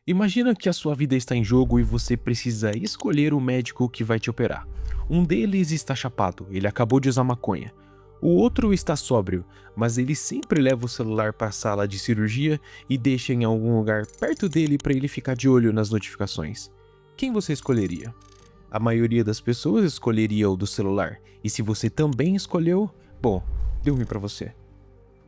Imagina que a sua vida está em jogo e você precisa escolher o médico que vai te operar. Um deles está chapado, ele acabou de usar maconha. O outro está sóbrio, mas ele sempre leva o celular para a sala de cirurgia e deixa em algum lugar perto dele para ele ficar de olho nas notificações. Quem você escolheria? A maioria das pessoas escolheria o do celular, e se você também escolheu, bom, deu ruim para você.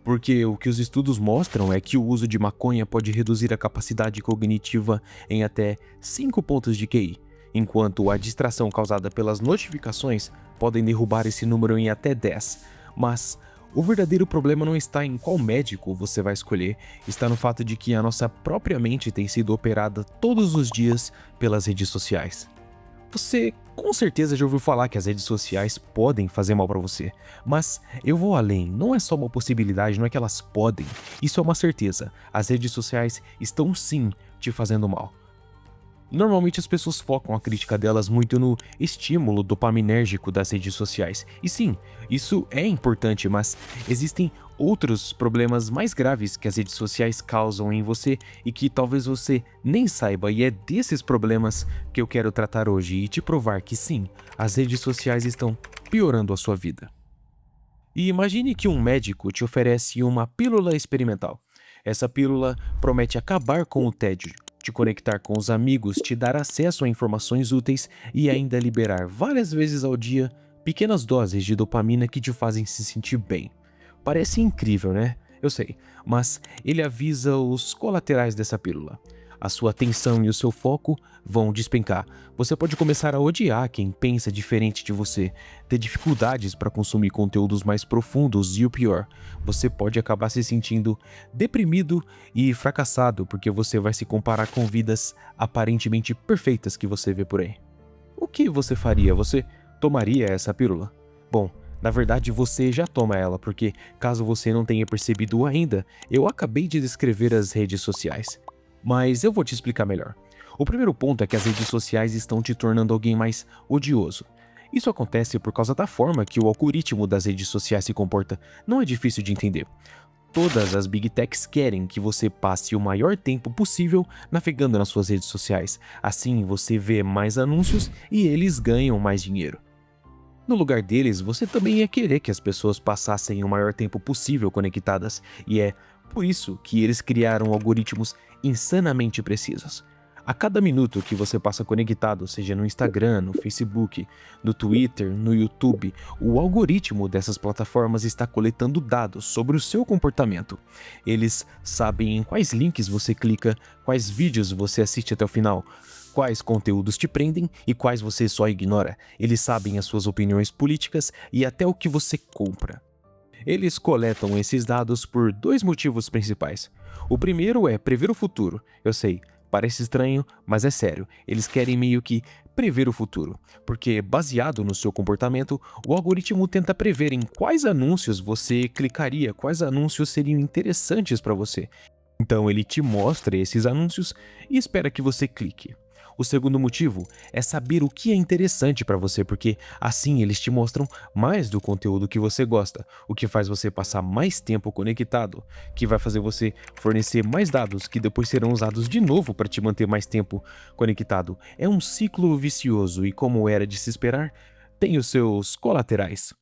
Porque o que os estudos mostram é que o uso de maconha pode reduzir a capacidade cognitiva em até 5 pontos de QI, enquanto a distração causada pelas notificações podem derrubar esse número em até 10. Mas o verdadeiro problema não está em qual médico você vai escolher, está no fato de que a nossa própria mente tem sido operada todos os dias pelas redes sociais. Você com certeza já ouviu falar que as redes sociais podem fazer mal para você, mas eu vou além, não é só uma possibilidade, não é que elas podem, isso é uma certeza, as redes sociais estão sim te fazendo mal. Normalmente as pessoas focam a crítica delas muito no estímulo dopaminérgico das redes sociais. E sim, isso é importante, mas existem outros problemas mais graves que as redes sociais causam em você e que talvez você nem saiba, e é desses problemas que eu quero tratar hoje e te provar que sim, as redes sociais estão piorando a sua vida. E imagine que um médico te oferece uma pílula experimental. Essa pílula promete acabar com o tédio, te conectar com os amigos, te dar acesso a informações úteis e ainda liberar várias vezes ao dia pequenas doses de dopamina que te fazem se sentir bem. Parece incrível, né? Eu sei, mas ele avisa os colaterais dessa pílula. A sua atenção e o seu foco vão despencar. Você pode começar a odiar quem pensa diferente de você, ter dificuldades para consumir conteúdos mais profundos e o pior, você pode acabar se sentindo deprimido e fracassado porque você vai se comparar com vidas aparentemente perfeitas que você vê por aí. O que você faria? Você tomaria essa pílula? Bom, na verdade você já toma ela, porque caso você não tenha percebido ainda, eu acabei de descrever as redes sociais. Mas eu vou te explicar melhor. O primeiro ponto é que as redes sociais estão te tornando alguém mais odioso. Isso acontece por causa da forma que o algoritmo das redes sociais se comporta. Não é difícil de entender. Todas as Big Techs querem que você passe o maior tempo possível navegando nas suas redes sociais. Assim você vê mais anúncios e eles ganham mais dinheiro. No lugar deles, você também ia querer que as pessoas passassem o maior tempo possível conectadas, e é por isso que eles criaram algoritmos insanamente precisos. A cada minuto que você passa conectado, seja no Instagram, no Facebook, no Twitter, no YouTube, o algoritmo dessas plataformas está coletando dados sobre o seu comportamento. Eles sabem em quais links você clica, quais vídeos você assiste até o final, quais conteúdos te prendem e quais você só ignora. Eles sabem as suas opiniões políticas e até o que você compra. Eles coletam esses dados por dois motivos principais. O primeiro é prever o futuro. Eu sei, parece estranho, mas é sério. Eles querem meio que prever o futuro, porque baseado no seu comportamento, o algoritmo tenta prever em quais anúncios você clicaria, quais anúncios seriam interessantes para você. Então ele te mostra esses anúncios e espera que você clique. O segundo motivo é saber o que é interessante para você, porque assim eles te mostram mais do conteúdo que você gosta, o que faz você passar mais tempo conectado, que vai fazer você fornecer mais dados que depois serão usados de novo para te manter mais tempo conectado. É um ciclo vicioso e, como era de se esperar, tem os seus colaterais.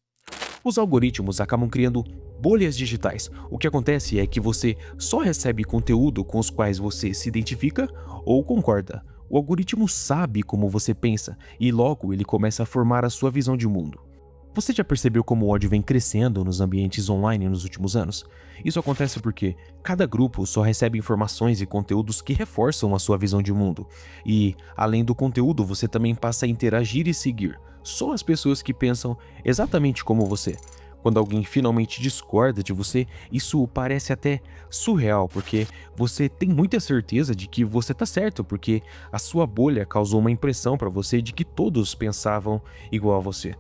Os algoritmos acabam criando bolhas digitais. O que acontece é que você só recebe conteúdo com os quais você se identifica ou concorda. O algoritmo sabe como você pensa e logo ele começa a formar a sua visão de mundo. Você já percebeu como o ódio vem crescendo nos ambientes online nos últimos anos? Isso acontece porque cada grupo só recebe informações e conteúdos que reforçam a sua visão de mundo. E, além do conteúdo, você também passa a interagir e seguir só as pessoas que pensam exatamente como você. Quando alguém finalmente discorda de você, isso parece até surreal, porque você tem muita certeza de que você tá certo, porque a sua bolha causou uma impressão para você de que todos pensavam igual a você.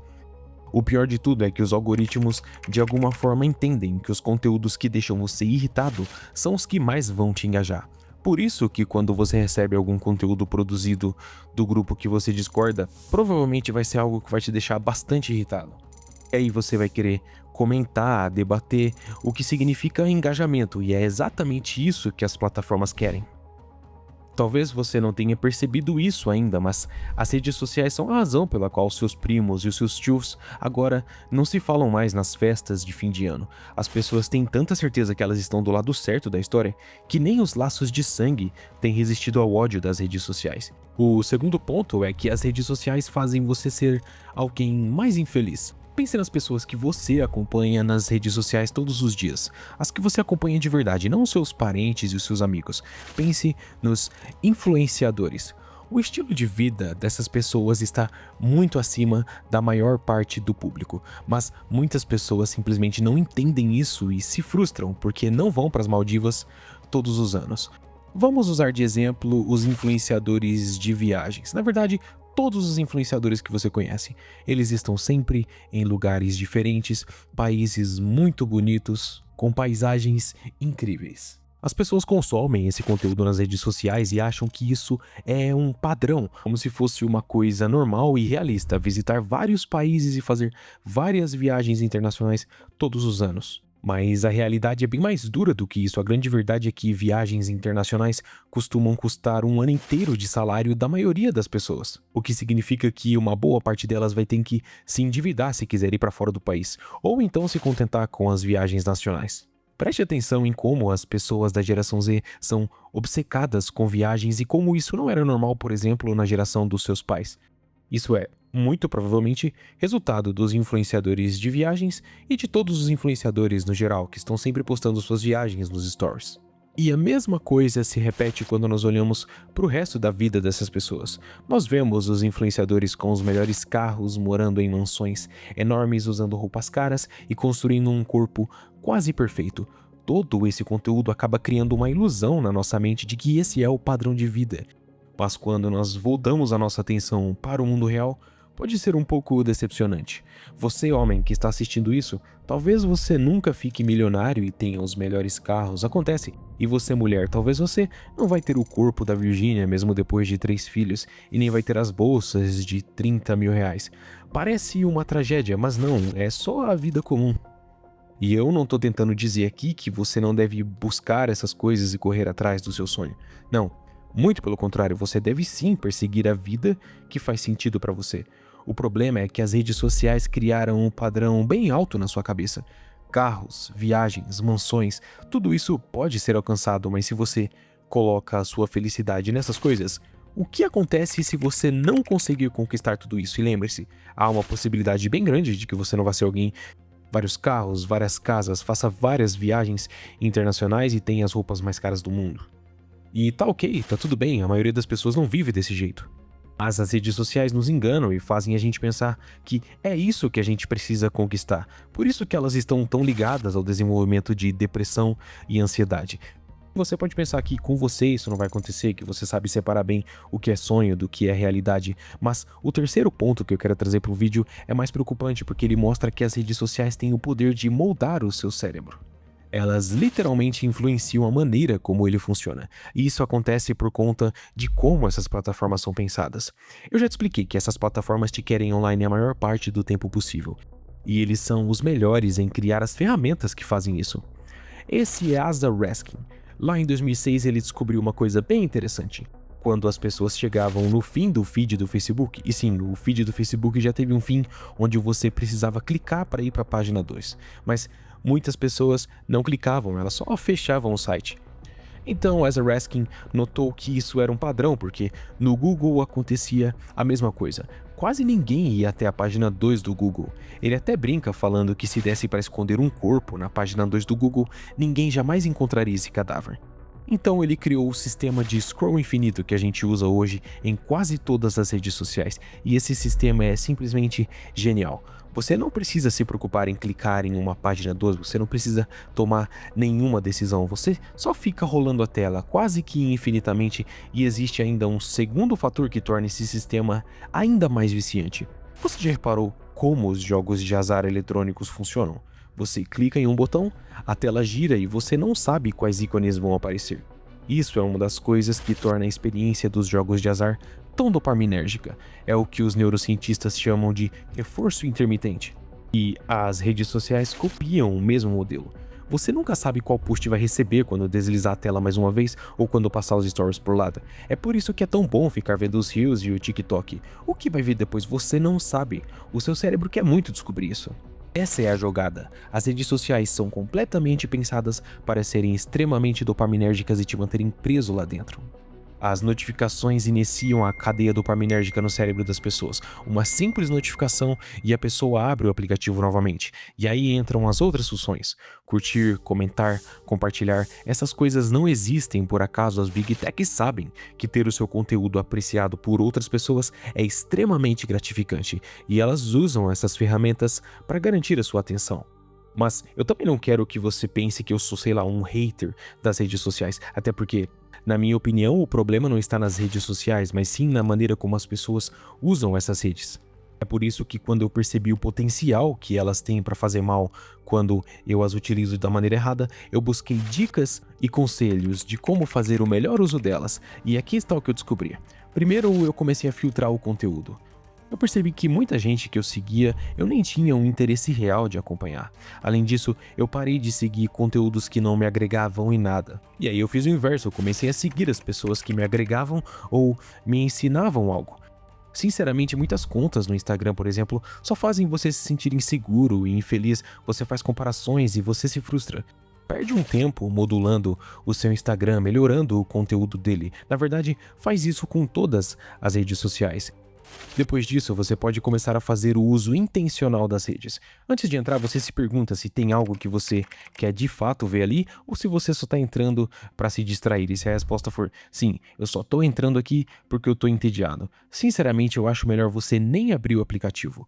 O pior de tudo é que os algoritmos de alguma forma entendem que os conteúdos que deixam você irritado são os que mais vão te engajar. Por isso que quando você recebe algum conteúdo produzido do grupo que você discorda, provavelmente vai ser algo que vai te deixar bastante irritado. E aí você vai querer comentar, debater, o que significa engajamento, e é exatamente isso que as plataformas querem. Talvez você não tenha percebido isso ainda, mas as redes sociais são a razão pela qual seus primos e os seus tios agora não se falam mais nas festas de fim de ano. As pessoas têm tanta certeza que elas estão do lado certo da história que nem os laços de sangue têm resistido ao ódio das redes sociais. O segundo ponto é que as redes sociais fazem você ser alguém mais infeliz. Pense nas pessoas que você acompanha nas redes sociais todos os dias. As que você acompanha de verdade, não os seus parentes e os seus amigos. Pense nos influenciadores. O estilo de vida dessas pessoas está muito acima da maior parte do público, mas muitas pessoas simplesmente não entendem isso e se frustram porque não vão para as Maldivas todos os anos. Vamos usar de exemplo os influenciadores de viagens. Na verdade, todos os influenciadores que você conhece. Eles estão sempre em lugares diferentes, países muito bonitos, com paisagens incríveis. As pessoas consomem esse conteúdo nas redes sociais e acham que isso é um padrão, como se fosse uma coisa normal e realista, visitar vários países e fazer várias viagens internacionais todos os anos. Mas a realidade é bem mais dura do que isso. A grande verdade é que viagens internacionais costumam custar um ano inteiro de salário da maioria das pessoas, o que significa que uma boa parte delas vai ter que se endividar se quiser ir para fora do país, ou então se contentar com as viagens nacionais. Preste atenção em como as pessoas da geração Z são obcecadas com viagens e como isso não era normal, por exemplo, na geração dos seus pais. Isso é, muito provavelmente, resultado dos influenciadores de viagens e de todos os influenciadores no geral, que estão sempre postando suas viagens nos stories. E a mesma coisa se repete quando nós olhamos para o resto da vida dessas pessoas. Nós vemos os influenciadores com os melhores carros, morando em mansões enormes, usando roupas caras e construindo um corpo quase perfeito. Todo esse conteúdo acaba criando uma ilusão na nossa mente de que esse é o padrão de vida. Mas quando nós voltamos a nossa atenção para o mundo real, pode ser um pouco decepcionante. Você, homem, que está assistindo isso, talvez você nunca fique milionário e tenha os melhores carros, acontece. E você, mulher, talvez você não vai ter o corpo da Virgínia mesmo depois de 3 filhos, e nem vai ter as bolsas de 30 mil reais. Parece uma tragédia, mas não, é só a vida comum. E eu não tô tentando dizer aqui que você não deve buscar essas coisas e correr atrás do seu sonho. Não. Muito pelo contrário, você deve sim perseguir a vida que faz sentido para você. O problema é que as redes sociais criaram um padrão bem alto na sua cabeça. Carros, viagens, mansões, tudo isso pode ser alcançado, mas se você coloca a sua felicidade nessas coisas, o que acontece se você não conseguir conquistar tudo isso? E lembre-se, há uma possibilidade bem grande de que você não vá ser alguém vários carros, várias casas, faça várias viagens internacionais e tenha as roupas mais caras do mundo. E tá ok, tá tudo bem, a maioria das pessoas não vive desse jeito. Mas as redes sociais nos enganam e fazem a gente pensar que é isso que a gente precisa conquistar. Por isso que elas estão tão ligadas ao desenvolvimento de depressão e ansiedade. Você pode pensar que com você isso não vai acontecer, que você sabe separar bem o que é sonho do que é realidade, mas o terceiro ponto que eu quero trazer para o vídeo é mais preocupante porque ele mostra que as redes sociais têm o poder de moldar o seu cérebro. Elas literalmente influenciam a maneira como ele funciona, e isso acontece por conta de como essas plataformas são pensadas. Eu já te expliquei que essas plataformas te querem online a maior parte do tempo possível, e eles são os melhores em criar as ferramentas que fazem isso. Esse é Asa Raskin. Lá em 2006 ele descobriu uma coisa bem interessante. Quando as pessoas chegavam no fim do feed do Facebook, e sim, o feed do Facebook já teve um fim onde você precisava clicar para ir para a página 2, mas muitas pessoas não clicavam, elas só fechavam o site. Então Asa Raskin notou que isso era um padrão, porque no Google acontecia a mesma coisa. Quase ninguém ia até a página 2 do Google. Ele até brinca falando que se desse para esconder um corpo na página 2 do Google, ninguém jamais encontraria esse cadáver. Então ele criou o sistema de scroll infinito que a gente usa hoje em quase todas as redes sociais, e esse sistema é simplesmente genial. Você não precisa se preocupar em clicar em uma página 2, você não precisa tomar nenhuma decisão, você só fica rolando a tela quase que infinitamente, e existe ainda um segundo fator que torna esse sistema ainda mais viciante. Você já reparou como os jogos de azar eletrônicos funcionam? Você clica em um botão, a tela gira e você não sabe quais ícones vão aparecer. Isso é uma das coisas que torna a experiência dos jogos de azar tão dopaminérgica. É o que os neurocientistas chamam de reforço intermitente. E as redes sociais copiam o mesmo modelo. Você nunca sabe qual post vai receber quando deslizar a tela mais uma vez ou quando passar os stories por lado. É por isso que é tão bom ficar vendo os Reels e o TikTok. O que vai vir depois você não sabe. O seu cérebro quer muito descobrir isso. Essa é a jogada. As redes sociais são completamente pensadas para serem extremamente dopaminérgicas e te manterem preso lá dentro. As notificações iniciam a cadeia dopaminérgica no cérebro das pessoas. Uma simples notificação e a pessoa abre o aplicativo novamente. E aí entram as outras funções. Curtir, comentar, compartilhar. Essas coisas não existem por acaso. As Big Techs sabem que ter o seu conteúdo apreciado por outras pessoas é extremamente gratificante. E elas usam essas ferramentas para garantir a sua atenção. Mas eu também não quero que você pense que eu sou, sei lá, um hater das redes sociais. Até porque, na minha opinião, o problema não está nas redes sociais, mas sim na maneira como as pessoas usam essas redes. É por isso que quando eu percebi o potencial que elas têm para fazer mal quando eu as utilizo da maneira errada, eu busquei dicas e conselhos de como fazer o melhor uso delas. E aqui está o que eu descobri. Primeiro, eu comecei a filtrar o conteúdo. Eu percebi que muita gente que eu seguia, eu nem tinha um interesse real de acompanhar. Além disso, eu parei de seguir conteúdos que não me agregavam em nada. E aí eu fiz o inverso, eu comecei a seguir as pessoas que me agregavam ou me ensinavam algo. Sinceramente, muitas contas no Instagram, por exemplo, só fazem você se sentir inseguro e infeliz, você faz comparações e você se frustra. Perde um tempo modulando o seu Instagram, melhorando o conteúdo dele. Na verdade, faz isso com todas as redes sociais. Depois disso, você pode começar a fazer o uso intencional das redes. Antes de entrar, você se pergunta se tem algo que você quer de fato ver ali ou se você só está entrando para se distrair. E se a resposta for sim, eu só estou entrando aqui porque eu estou entediado. Sinceramente, eu acho melhor você nem abrir o aplicativo.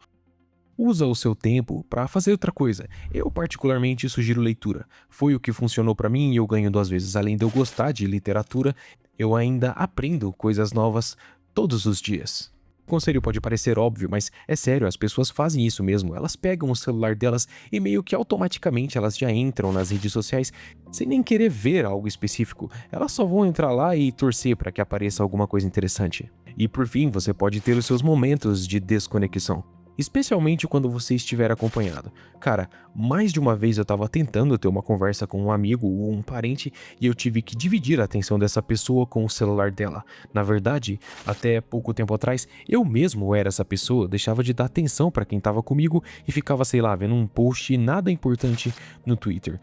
Usa o seu tempo para fazer outra coisa. Eu particularmente sugiro leitura. Foi o que funcionou para mim e eu ganho 2 vezes. Além de eu gostar de literatura, eu ainda aprendo coisas novas todos os dias. O conselho pode parecer óbvio, mas é sério, as pessoas fazem isso mesmo. Elas pegam o celular delas e meio que automaticamente elas já entram nas redes sociais sem nem querer ver algo específico. Elas só vão entrar lá e torcer para que apareça alguma coisa interessante. E por fim, você pode ter os seus momentos de desconexão. Especialmente quando você estiver acompanhado. Cara, mais de uma vez eu tava tentando ter uma conversa com um amigo ou um parente e eu tive que dividir a atenção dessa pessoa com o celular dela. Na verdade, até pouco tempo atrás, eu mesmo era essa pessoa, deixava de dar atenção pra quem tava comigo e ficava, sei lá, vendo um post nada importante no Twitter.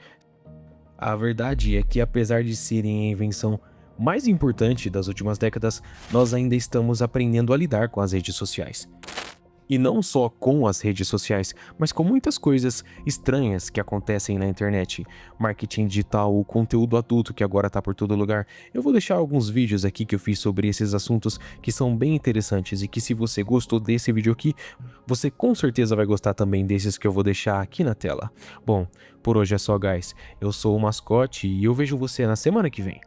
A verdade é que apesar de serem a invenção mais importante das últimas décadas, nós ainda estamos aprendendo a lidar com as redes sociais. E não só com as redes sociais, mas com muitas coisas estranhas que acontecem na internet. Marketing digital, o conteúdo adulto que agora tá por todo lugar. Eu vou deixar alguns vídeos aqui que eu fiz sobre esses assuntos que são bem interessantes e que se você gostou desse vídeo aqui, você com certeza vai gostar também desses que eu vou deixar aqui na tela. Bom, por hoje é só, guys. Eu sou o Mascote e eu vejo você na semana que vem.